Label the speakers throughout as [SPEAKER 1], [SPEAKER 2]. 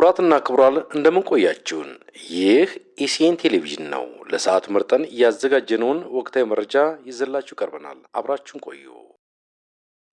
[SPEAKER 1] ክቡራትና ክቡራን እንደምን ቆያችሁን? ይህ ኢሲኤን ቴሌቪዥን ነው። ለሰዓቱ መርጠን ያዘጋጀነውን ወቅታዊ መረጃ ይዘላችሁ ቀርበናል። አብራችሁን ቆዩ።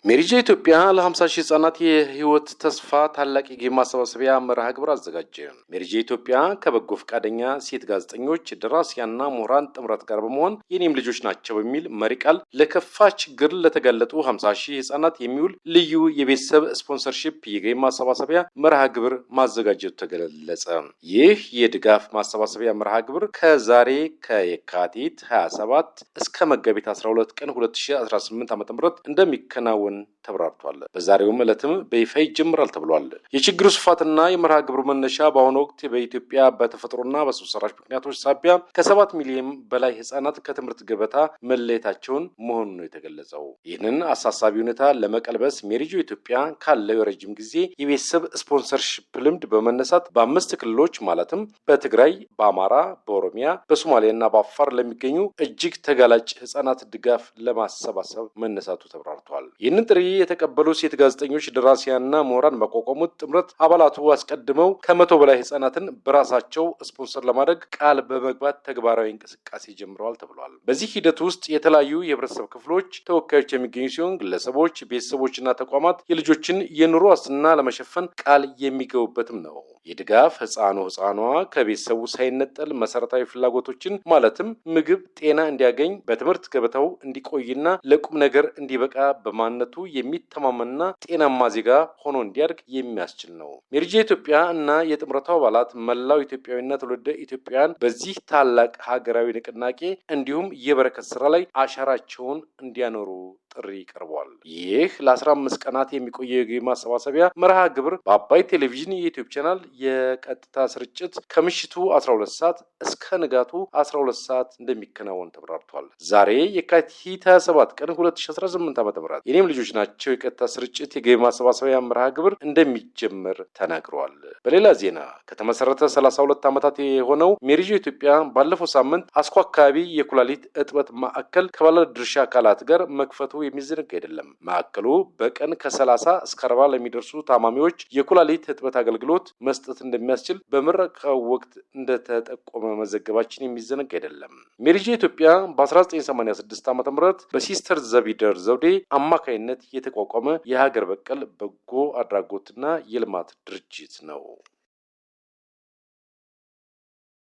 [SPEAKER 1] ሜሪጆ ኢትዮጵያ ለ50 ሺህ ህጻናት የህይወት ተስፋ ታላቅ የጌም ማሰባሰቢያ መርሃ ግብር አዘጋጀ። ሜሪጆ ኢትዮጵያ ከበጎ ፈቃደኛ ሴት ጋዜጠኞች፣ ደራሲያንና ምሁራን ጥምረት ጋር በመሆን የኔም ልጆች ናቸው በሚል መሪ ቃል ለከፋ ችግር ለተጋለጡ 50 ሺህ ህጻናት የሚውል ልዩ የቤተሰብ ስፖንሰርሺፕ የጌም ማሰባሰቢያ መርሃ ግብር ማዘጋጀቱ ተገለጸ። ይህ የድጋፍ ማሰባሰቢያ መርሃ ግብር ከዛሬ ከየካቲት 27 እስከ መጋቢት 12 ቀን 2018 ዓ.ም እንደሚከናወን ተብራርቷል። በዛሬውም ዕለትም በይፋ ይጀምራል ተብሏል። የችግሩ ስፋትና የመርሃ ግብሩ መነሻ በአሁኑ ወቅት በኢትዮጵያ በተፈጥሮና በሰው ሰራሽ ምክንያቶች ሳቢያ ከ7 ሚሊዮን በላይ ህጻናት ከትምህርት ገበታ መለየታቸውን መሆኑን ነው የተገለጸው። ይህንን አሳሳቢ ሁኔታ ለመቀልበስ ሜሪጆ ኢትዮጵያ ካለው የረጅም ጊዜ የቤተሰብ ስፖንሰርሺፕ ልምድ በመነሳት በ5 ክልሎች ማለትም በትግራይ፣ በአማራ፣ በኦሮሚያ፣ በሶማሌና በአፋር ለሚገኙ እጅግ ተጋላጭ ህጻናት ድጋፍ ለማሰባሰብ መነሳቱ ተብራርቷል። ይህንን ጥሪ የተቀበሉ ሴት ጋዜጠኞች፣ ደራሲያንና ምሁራን ባቋቋሙት ጥምረት አባላቱ አስቀድመው ከ100 በላይ ህጻናትን በራሳቸው ስፖንሰር ለማድረግ ቃል በመግባት ተግባራዊ እንቅስቃሴ ጀምረዋል ተብሏል። በዚህ ሂደት ውስጥ የተለያዩ የህብረተሰብ ክፍሎች ተወካዮች የሚገኙ ሲሆን ግለሰቦች፣ ቤተሰቦችና ተቋማት የልጆችን የኑሮ ዋስትና ለመሸፈን ቃል የሚገቡበትም ነው። የድጋፍ ህፃኗ ከቤተሰቡ ሳይነጠል መሰረታዊ ፍላጎቶችን ማለትም ምግብ፣ ጤና እንዲያገኝ በትምህርት ገበታው እንዲቆይና ለቁም ነገር እንዲበቃ በማንነቱ የሚተማመንና ጤናማ ዜጋ ሆኖ እንዲያድግ የሚያስችል ነው። ሜሪጆ ኢትዮጵያ እና የጥምረቱ አባላት መላው ኢትዮጵያዊና ትውልደ ኢትዮጵያውያን በዚህ ታላቅ ሀገራዊ ንቅናቄ እንዲሁም የበረከት ስራ ላይ አሻራቸውን እንዲያኖሩ ጥሪ ቀርቧል። ይህ ለ15 ቀናት የሚቆየው የገቢ ማሰባሰቢያ መርሃ ግብር በአባይ ቴሌቪዥን የዩቲዩብ ቻናል የቀጥታ ስርጭት ከምሽቱ 12 ሰዓት እስከ ንጋቱ 12 ሰዓት እንደሚከናወን ተብራርቷል። ዛሬ የካቲት 27 ቀን 2018 ዓ.ም የኔም ልጆች ናቸው የቀጥታ ስርጭት የገቢ ማሰባሰቢያ መርሃ ግብር እንደሚጀምር ተናግረዋል። በሌላ ዜና ከተመሰረተ 32 ዓመታት የሆነው ሜሪጆ ኢትዮጵያ ባለፈው ሳምንት አስኮ አካባቢ የኩላሊት እጥበት ማዕከል ከባለድርሻ አካላት ጋር መክፈቱ የሚዘነጋ አይደለም። ማዕከሉ በቀን ከ30 እስከ 40 ለሚደርሱ ታማሚዎች የኩላሊት እጥበት አገልግሎት መስጠት እንደሚያስችል በምረቃው ወቅት እንደተጠቆመ መዘገባችን የሚዘነጋ አይደለም። ሜሪጆ ኢትዮጵያ በ1986 ዓ.ም በሲስተር ዘቢደር ዘውዴ አማካይነት የተቋቋመ የሀገር በቀል በጎ አድራጎትና የልማት ድርጅት ነው።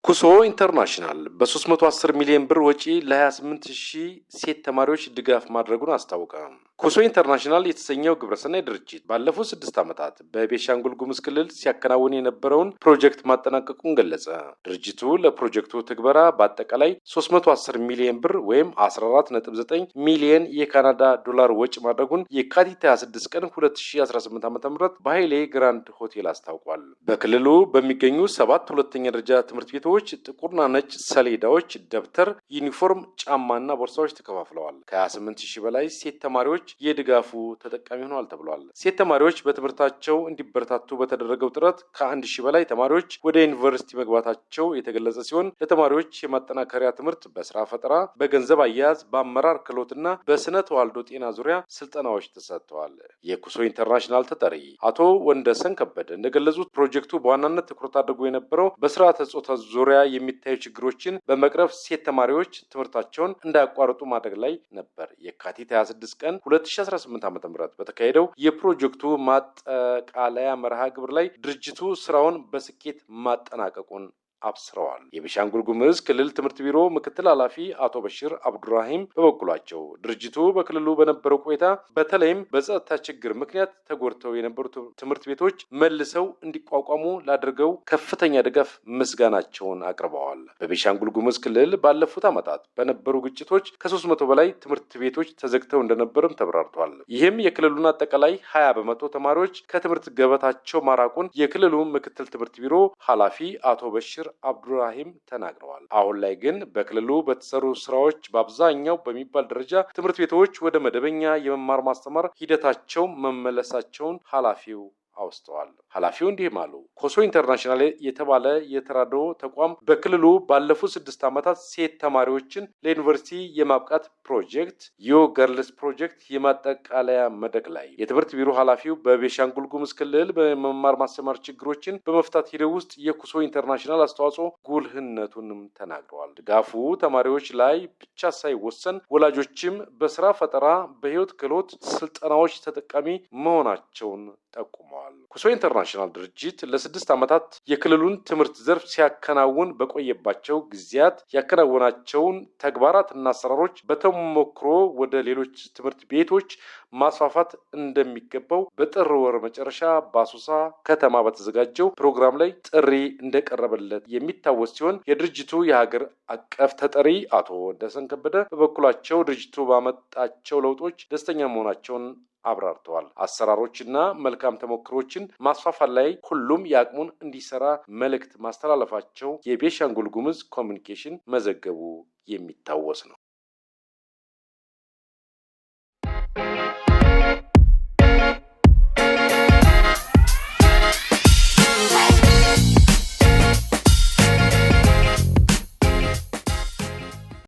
[SPEAKER 1] ኩሶ ኢንተርናሽናል በ310 ሚሊዮን ብር ወጪ ለ28 ሺህ ሴት ተማሪዎች ድጋፍ ማድረጉን አስታወቀ። ኩሶ ኢንተርናሽናል የተሰኘው ግብረሰናይ ድርጅት ባለፉት 6 ዓመታት በቤኒሻንጉል ጉሙዝ ክልል ሲያከናውን የነበረውን ፕሮጀክት ማጠናቀቁን ገለጸ። ድርጅቱ ለፕሮጀክቱ ትግበራ በአጠቃላይ 310 ሚሊዮን ብር ወይም 14.9 ሚሊዮን የካናዳ ዶላር ወጪ ማድረጉን የካቲት 26 ቀን 2018 ዓ.ም በኃይሌ ግራንድ ሆቴል አስታውቋል። በክልሉ በሚገኙ 7 ሁለተኛ ደረጃ ትምህርት ቤቶች ጥቁርና ነጭ ሰሌዳዎች፣ ደብተር፣ ዩኒፎርም፣ ጫማና ቦርሳዎች ተከፋፍለዋል። ከ28 ሺህ በላይ ሴት ተማሪዎች የድጋፉ ተጠቃሚ ሆነዋል ተብሏል። ሴት ተማሪዎች በትምህርታቸው እንዲበረታቱ በተደረገው ጥረት ከ1 ሺህ በላይ ተማሪዎች ወደ ዩኒቨርሲቲ መግባታቸው የተገለጸ ሲሆን ለተማሪዎች የማጠናከሪያ ትምህርት፣ በስራ ፈጠራ፣ በገንዘብ አያያዝ፣ በአመራር ክህሎትና በስነ ተዋልዶ ጤና ዙሪያ ስልጠናዎች ተሰጥተዋል። የኩሶ ኢንተርናሽናል ተጠሪ አቶ ወንደሰን ከበደ እንደገለጹት ፕሮጀክቱ በዋናነት ትኩረት አድርጎ የነበረው በስርዓተ ጾታ ዙሪያ የሚታዩ ችግሮችን በመቅረፍ ሴት ተማሪዎች ትምህርታቸውን እንዳያቋርጡ ማድረግ ላይ ነበር። የካቲት 26 ቀን 2018 ዓ.ም በተካሄደው የፕሮጀክቱ ማጠቃለያ መርሃ ግብር ላይ ድርጅቱ ስራውን በስኬት ማጠናቀቁን አብስረዋል። የቤኒሻንጉል ጉሙዝ ክልል ትምህርት ቢሮ ምክትል ኃላፊ አቶ በሽር አብዱራሂም በበኩላቸው ድርጅቱ በክልሉ በነበረው ቆይታ በተለይም በጸጥታ ችግር ምክንያት ተጎድተው የነበሩ ትምህርት ቤቶች መልሰው እንዲቋቋሙ ላደረገው ከፍተኛ ድጋፍ ምስጋናቸውን አቅርበዋል። በቤኒሻንጉል ጉሙዝ ክልል ባለፉት ዓመታት በነበሩ ግጭቶች ከ300 በላይ ትምህርት ቤቶች ተዘግተው እንደነበርም ተብራርቷል። ይህም የክልሉን አጠቃላይ 20% ተማሪዎች ከትምህርት ገበታቸው ማራቁን የክልሉ ምክትል ትምህርት ቢሮ ኃላፊ አቶ በሽር አብዱራሂም ተናግረዋል። አሁን ላይ ግን በክልሉ በተሰሩ ስራዎች በአብዛኛው በሚባል ደረጃ ትምህርት ቤቶች ወደ መደበኛ የመማር ማስተማር ሂደታቸው መመለሳቸውን ኃላፊው አውስተዋል። ኃላፊው እንዲህም አሉ። ኮሶ ኢንተርናሽናል የተባለ የተራድኦ ተቋም በክልሉ ባለፉት 6 ዓመታት ሴት ተማሪዎችን ለዩኒቨርሲቲ የማብቃት ፕሮጀክት ዮ ገርልስ ፕሮጀክት የማጠቃለያ መድረክ ላይ የትምህርት ቢሮ ኃላፊው በቤኒሻንጉል ጉሙዝ ክልል በመማር ማስተማር ችግሮችን በመፍታት ሂደት ውስጥ የኮሶ ኢንተርናሽናል አስተዋጽኦ ጉልህነቱንም ተናግረዋል። ድጋፉ ተማሪዎች ላይ ብቻ ሳይወሰን ወላጆችም በስራ ፈጠራ በህይወት ክህሎት ስልጠናዎች ተጠቃሚ መሆናቸውን ጠቁመዋል። ኮሶ ኢንተርናሽናል ድርጅት ለ6 ዓመታት የክልሉን ትምህርት ዘርፍ ሲያከናውን በቆየባቸው ጊዜያት ያከናወናቸውን ተግባራትና አሰራሮች በተሞክሮ ወደ ሌሎች ትምህርት ቤቶች ማስፋፋት እንደሚገባው በጥር ወር መጨረሻ በአሶሳ ከተማ በተዘጋጀው ፕሮግራም ላይ ጥሪ እንደቀረበለት የሚታወስ ሲሆን የድርጅቱ የሀገር አቀፍ ተጠሪ አቶ ወንደሰን ከበደ በበኩላቸው ድርጅቱ ባመጣቸው ለውጦች ደስተኛ መሆናቸውን አብራርተዋል። አሰራሮችና መልካም ተሞክሮችን ማስፋፋት ላይ ሁሉም ያቅሙን እንዲሰራ መልእክት ማስተላለፋቸው የቤኒሻንጉል ጉሙዝ ኮሚኒኬሽን መዘገቡ የሚታወስ ነው።